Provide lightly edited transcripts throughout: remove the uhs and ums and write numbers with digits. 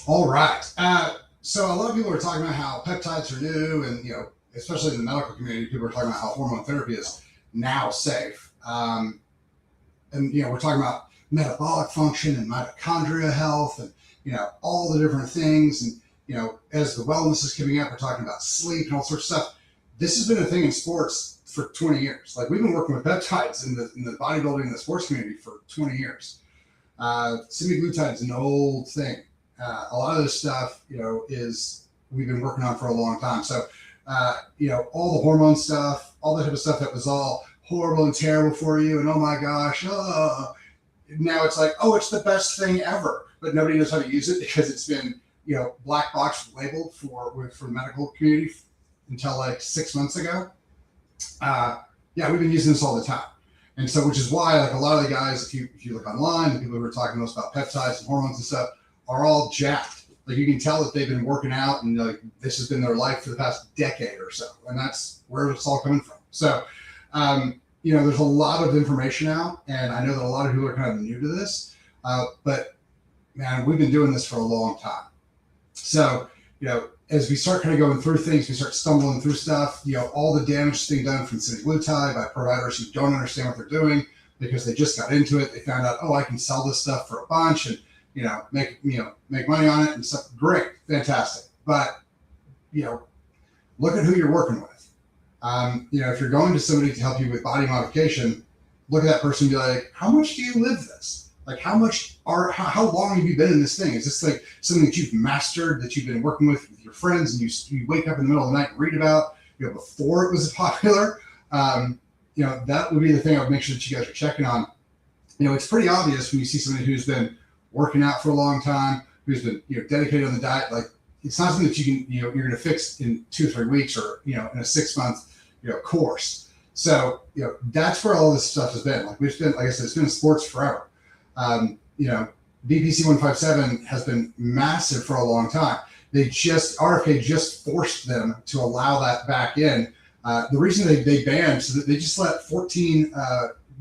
All right. So a lot of people are talking about how peptides are new, and especially in the medical community, people are talking about how hormone therapy is now safe. And we're talking about metabolic function and mitochondria health, and all the different things. And as the wellness is coming up, we're talking about sleep and all sorts of stuff. This has been a thing in sports for 20 years. Like we've been working with peptides in the bodybuilding and the sports community for 20 years. Semaglutide is an old thing. A lot of this stuff, is we've been working on for a long time. So, all the hormone stuff, all that type of stuff that was all horrible and terrible for you, and oh my gosh, now it's like, oh, it's the best thing ever, but nobody knows how to use it because it's been, black box labeled for the medical community until like 6 months ago. Yeah, we've been using this all the time. And so, which is why, like a lot of the guys, if you look online, the people who are talking to us about peptides and hormones and stuff are all jacked. Like you can tell that they've been working out, and like this has been their life for the past decade or so, and that's where it's all coming from. So, there's a lot of information out, and I know that a lot of people are kind of new to this, but man, we've been doing this for a long time. So, as we start kind of going through things, we start stumbling through stuff, all the damage is being done from semaglutide by providers who don't understand what they're doing because they just got into it. They found out, oh, I can sell this stuff for a bunch and, make money on it and stuff. Great. Fantastic. But, look at who you're working with. If you're going to somebody to help you with body modification, look at that person and be like, how much do you live this? Like how long have you been in this thing? Is this like something that you've mastered, that you've been working with your friends, and you wake up in the middle of the night and read about, before it was popular? That would be the thing I would make sure that you guys are checking on. It's pretty obvious when you see somebody who's been working out for a long time, who's been, dedicated on the diet. Like it's not something that you can, you're going to fix in 2 or 3 weeks or, in a 6-month, course. So, that's where all this stuff has been. Like we've been, like I said, it's been in sports forever. BPC 157 has been massive for a long time. RFK just forced them to allow that back in. The reason they banned, so they just let 14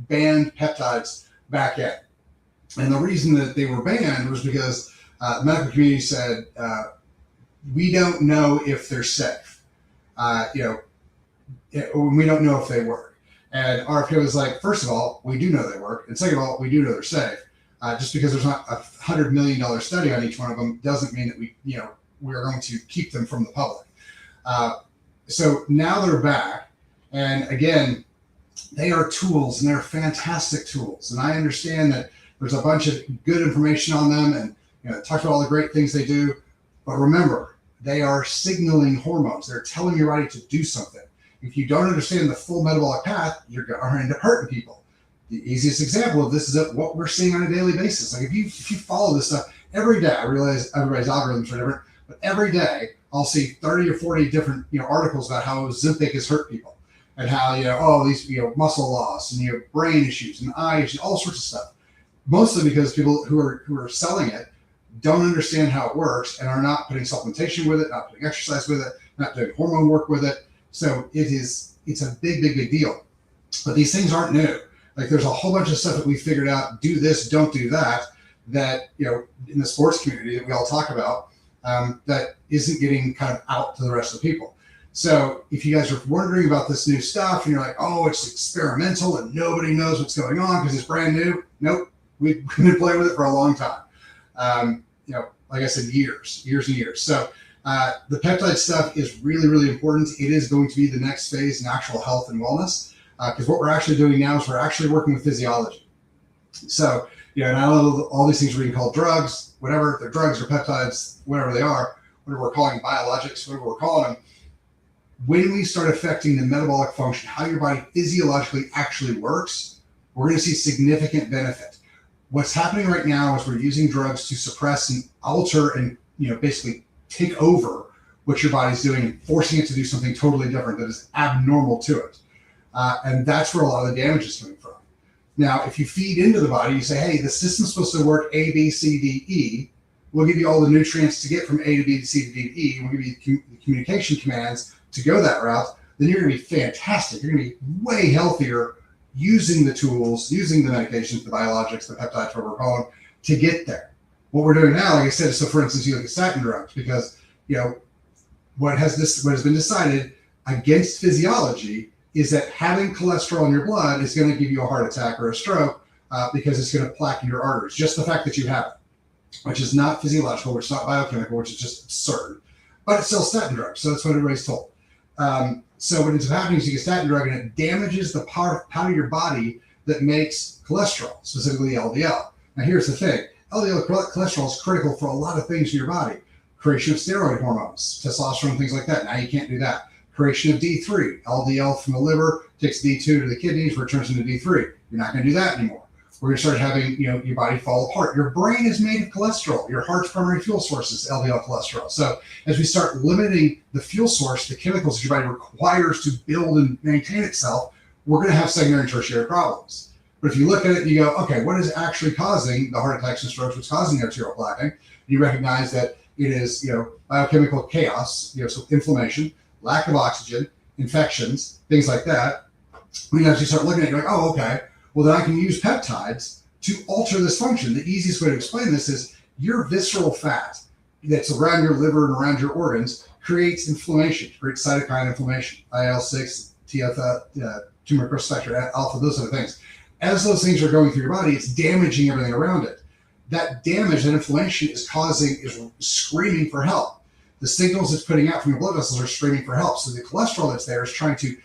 banned peptides back in. And the reason that they were banned was because the medical community said, we don't know if they're safe. We don't know if they work. And RFK was like, first of all, we do know they work. And second of all, we do know they're safe. Just because there's not $100 million study on each one of them doesn't mean that we're going to keep them from the public. So now they're back. And again, they are tools, and they're fantastic tools. And I understand that there's a bunch of good information on them, and talk about all the great things they do. But remember, they are signaling hormones. They're telling your body to do something. If you don't understand the full metabolic path, you're going to end up hurting people. The easiest example of this is what we're seeing on a daily basis. Like if you follow this stuff every day, I realize everybody's algorithms are different, but every day I'll see 30 or 40 different articles about how Ozempic has hurt people, and how these muscle loss and brain issues and eye issues, all sorts of stuff. Mostly because people who are selling it don't understand how it works and are not putting supplementation with it, not putting exercise with it, not doing hormone work with it. So it's a big, big, big deal. But these things aren't new. Like there's a whole bunch of stuff that we figured out, do this, don't do that, in the sports community that we all talk about, that isn't getting kind of out to the rest of the people. So if you guys are wondering about this new stuff and you're like, oh, it's experimental and nobody knows what's going on because it's brand new. Nope. We've been playing with it for a long time. Like I said, years and years. So the peptide stuff is really, really important. It is going to be the next phase in actual health and wellness. Because what we're actually doing now is we're actually working with physiology. So, not all these things are being called drugs, whatever, they're drugs or peptides, whatever they are, whatever we're calling biologics, whatever we're calling them. When we start affecting the metabolic function, how your body physiologically actually works, we're going to see significant benefit. What's happening right now is we're using drugs to suppress and alter and, basically take over what your body's doing and forcing it to do something totally different that is abnormal to it. And that's where a lot of the damage is coming from. Now, if you feed into the body, you say, hey, the system's supposed to work A, B, C, D, E. We'll give you all the nutrients to get from A to B to C to D to E. We'll give you the communication commands to go that route. Then you're going to be fantastic. You're going to be way healthier using the tools, using the medications, the biologics, the peptides, whatever we're calling them, to get there. What we're doing now, like I said, so for instance, you look at statin drugs, because what has been decided against physiology is that having cholesterol in your blood is going to give you a heart attack or a stroke because it's going to plaque in your arteries. Just the fact that you have it, which is not physiological, which is not biochemical, which is just absurd. But it's still statin drugs, so that's what everybody's told. So what ends up happening is you get statin drug and it damages the part of your body that makes cholesterol, specifically LDL. Now here's the thing. LDL cholesterol is critical for a lot of things in your body. Creation of steroid hormones, testosterone, things like that. Now you can't do that. Creation of D3, LDL from the liver takes D2 to the kidneys, returns into D3. You're not going to do that anymore. We're going to start having your body fall apart. Your brain is made of cholesterol. Your heart's primary fuel source is LDL cholesterol. So as we start limiting the fuel source, the chemicals that your body requires to build and maintain itself, we're going to have secondary and tertiary problems. But if you look at it and you go, okay, what is actually causing the heart attacks and strokes? What's causing the arterial plaquing? You recognize that it is, biochemical chaos, so inflammation, lack of oxygen, infections, things like that. We actually start looking at it, you're like, oh, okay, well then I can use peptides to alter this function. The easiest way to explain this is your visceral fat that's around your liver and around your organs creates inflammation, creates cytokine inflammation, IL-6, TFL, tumor growth factor alpha, those sort of things. As those things are going through your body, it's damaging everything around it. That damage and inflammation is screaming for help. The signals it's putting out from your blood vessels are screaming for help. So the cholesterol that's there is trying to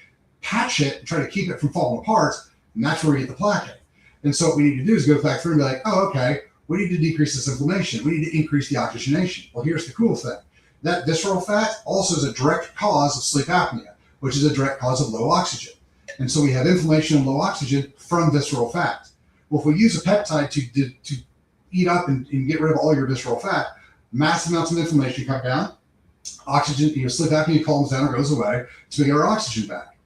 patch it, try to keep it from falling apart, and that's where we get the plaquing. And so what we need to do is go back through and be like, oh, okay, we need to decrease this inflammation. We need to increase the oxygenation. Well, here's the cool thing. That visceral fat also is a direct cause of sleep apnea, which is a direct cause of low oxygen. And so we have inflammation and low oxygen from visceral fat. Well, if we use a peptide to eat up and get rid of all your visceral fat, massive amounts of inflammation come down, oxygen, sleep apnea calms down or goes away, so we get our oxygen back.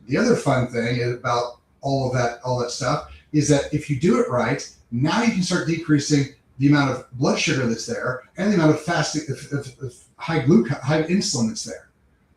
The other fun thing about all that stuff is that if you do it right, now you can start decreasing the amount of blood sugar that's there and the amount of high insulin that's there.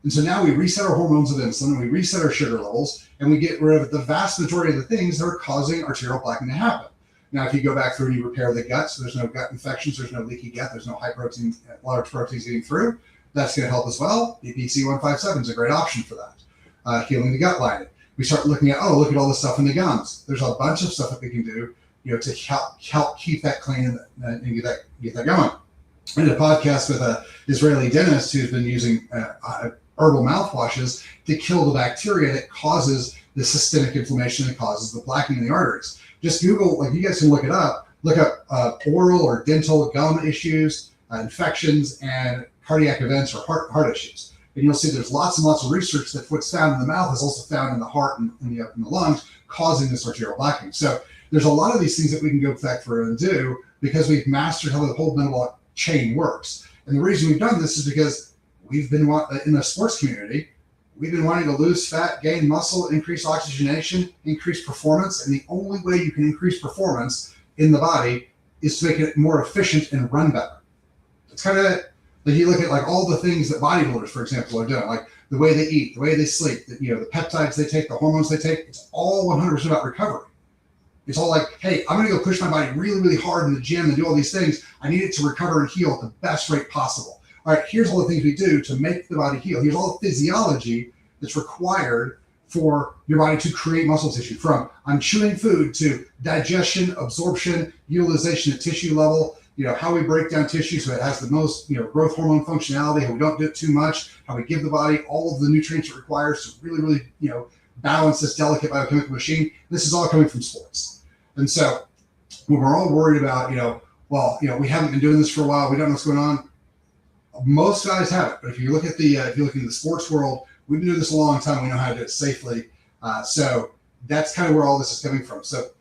And so now we reset our hormones of insulin and we reset our sugar levels and we get rid of the vast majority of the things that are causing arterial plaquing to happen. Now, if you go back through and you repair the gut, so there's no gut infections, there's no leaky gut, there's no high protein, large proteins getting through, that's going to help as well. BPC 157 is a great option for that. Healing the gut lining. We start looking at, look at all the stuff in the gums. There's a bunch of stuff that we can do, to help keep that clean and get that going. I did a podcast with an Israeli dentist who's been using herbal mouthwashes to kill the bacteria that causes the systemic inflammation that causes the plaquing in the arteries. Just Google, you guys can look up oral or dental gum issues, infections, and cardiac events or heart issues. And you'll see there's lots and lots of research that what's found in the mouth is also found in the heart and in the lungs, causing this arterial plaquing. So there's a lot of these things that we can go back through and do because we've mastered how the whole metabolic chain works. And the reason we've done this is because we've been in the sports community. We've been wanting to lose fat, gain muscle, increase oxygenation, increase performance. And the only way you can increase performance in the body is to make it more efficient and run better. It's kind of like you look at all the things that bodybuilders, for example, are doing, like the way they eat, the way they sleep, the peptides they take, the hormones they take. It's all 100% about recovery. It's all like, hey, I'm going to go push my body really, really hard in the gym and do all these things. I need it to recover and heal at the best rate possible. All right, here's all the things we do to make the body heal. Here's all the physiology that's required for your body to create muscle tissue, from I'm chewing food to digestion, absorption, utilization at tissue level, how we break down tissue so it has the most, growth hormone functionality, how we don't do it too much, how we give the body all of the nutrients it requires to really, really, balance this delicate biochemical machine. This is all coming from sports. And so when we're all worried about, we haven't been doing this for a while, we don't know what's going on. Most guys haven't, but if you look at if you look into the sports world, we've been doing this a long time. We know how to do it safely. So that's kind of where all this is coming from. So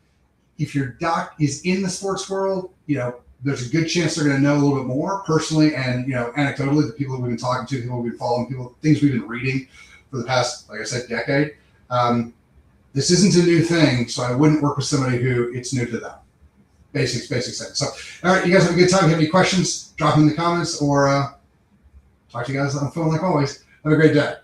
if your doc is in the sports world, there's a good chance they're going to know a little bit more personally and, anecdotally, the people that we've been talking to, people we've been following, things we've been reading for the past, like I said, decade. This isn't a new thing, so I wouldn't work with somebody who it's new to them. Basic sense. So, all right, you guys have a good time. If you have any questions, drop them in the comments or talk to you guys on the phone like always. Have a great day.